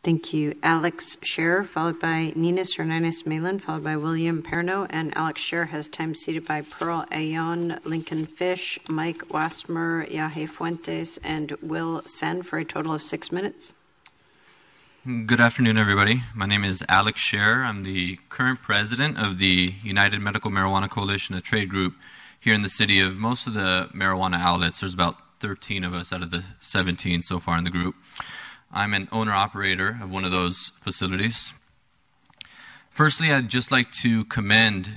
Thank you. Alex Scherer, followed by Ninas Hernandez Malin, followed by William Perno. And Alex Scherer has time seated by Pearl Ayon, Lincoln Fish, Mike Wasmer, Yahe Fuentes, and Will Sen for a total of 6 minutes. Good afternoon, everybody. My name is Alex Scherer. I'm the current president of the United Medical Marijuana Coalition, a trade group here in the city of most of the marijuana outlets. There's about 13 of us out of the 17 so far in the group. I'm an owner-operator of one of those facilities. Firstly, I'd just like to commend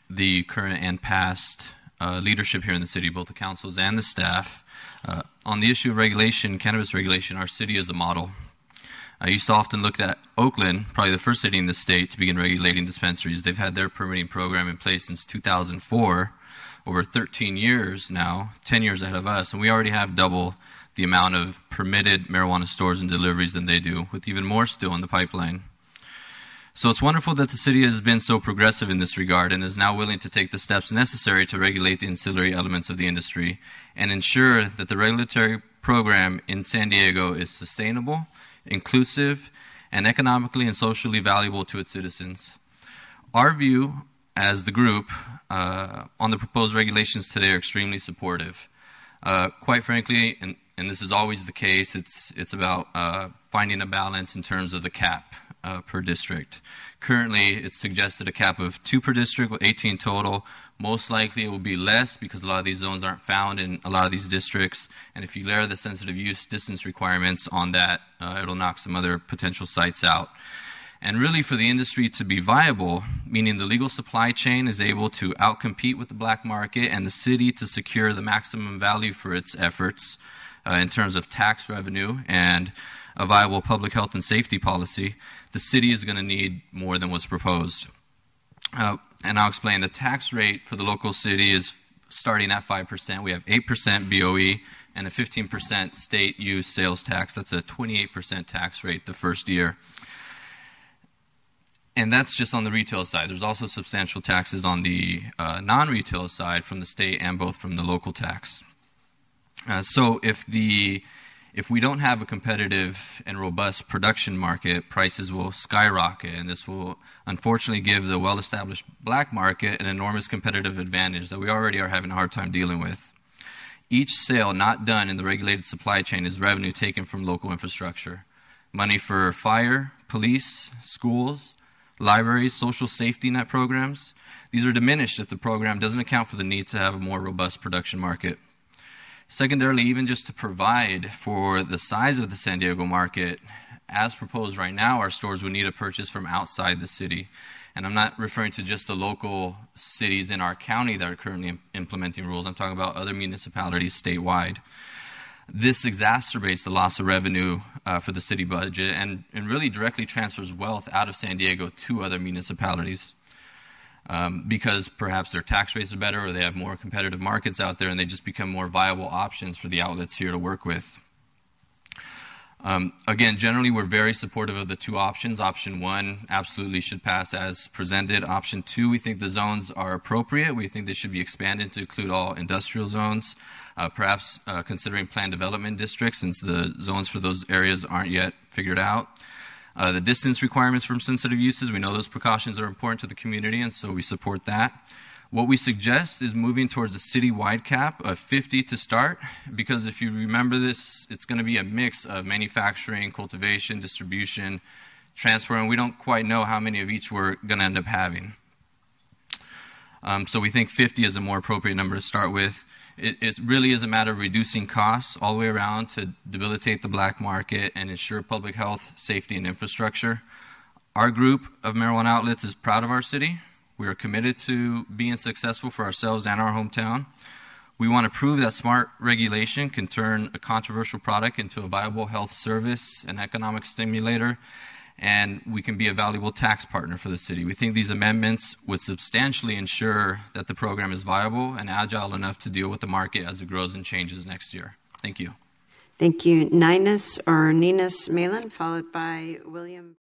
the current and past leadership here in the city, both the councils and the staff. On the issue of regulation, cannabis regulation, our city is a model. I used to often look at Oakland, probably the first city in the state to begin regulating dispensaries. They've had their permitting program in place since 2004, over 13 years now, 10 years ahead of us, and we already have double the amount of permitted marijuana stores and deliveries than they do, with even more still in the pipeline. So it's wonderful that the city has been so progressive in this regard and is now willing to take the steps necessary to regulate the ancillary elements of the industry and ensure that the regulatory program in San Diego is sustainable, inclusive, and economically and socially valuable to its citizens. Our view as the group on the proposed regulations today are extremely supportive. Quite frankly, and this is always the case, it's about finding a balance in terms of the cap per district. Currently, it's suggested a cap of 2 per district with 18 total. Most likely it will be less because a lot of these zones aren't found in a lot of these districts. And if you layer the sensitive use distance requirements on that, it'll knock some other potential sites out. And really for the industry to be viable, meaning the legal supply chain is able to outcompete with the black market and the city to secure the maximum value for its efforts in terms of tax revenue and a viable public health and safety policy, the city is going to need more than what's proposed. And I'll explain. The tax rate for the local city is starting at 5%. We have 8% BOE and a 15% state use sales tax. That's a 28% tax rate the first year. And that's just on the retail side. There's also substantial taxes on the non-retail side from the state and both from the local tax. So if we don't have a competitive and robust production market, prices will skyrocket, and this will unfortunately give the well-established black market an enormous competitive advantage that we already are having a hard time dealing with. Each sale not done in the regulated supply chain is revenue taken from local infrastructure. Money for fire, police, schools, libraries, social safety net programs. These are diminished if the program doesn't account for the need to have a more robust production market. Secondarily, even just to provide for the size of the San Diego market, as proposed right now, our stores would need a purchase from outside the city. And I'm not referring to just the local cities in our county that are currently implementing rules. I'm talking about other municipalities statewide. This exacerbates the loss of revenue for the city budget and really directly transfers wealth out of San Diego to other municipalities. Because perhaps their tax rates are better or they have more competitive markets out there and they just become more viable options for the outlets here to work with. Again, generally we're very supportive of the two options. Option 1 absolutely should pass as presented. Option 2, we think the zones are appropriate. We think they should be expanded to include all industrial zones, perhaps considering planned development districts since the zones for those areas aren't yet figured out. The distance requirements from sensitive uses, we know those precautions are important to the community, and so we support that. What we suggest is moving towards a city-wide cap of 50 to start, because if you remember this, it's going to be a mix of manufacturing, cultivation, distribution, transfer, and we don't quite know how many of each we're going to end up having. So we think 50 is a more appropriate number to start with. It really is a matter of reducing costs all the way around to debilitate the black market and ensure public health, safety, and infrastructure. Our group of marijuana outlets is proud of our city. We are committed to being successful for ourselves and our hometown. We want to prove that smart regulation can turn a controversial product into a viable health service, an economic stimulator, and we can be a valuable tax partner for the city. We think these amendments would substantially ensure that the program is viable and agile enough to deal with the market as it grows and changes next year. Thank you. Thank you. Ninas Malin, followed by William.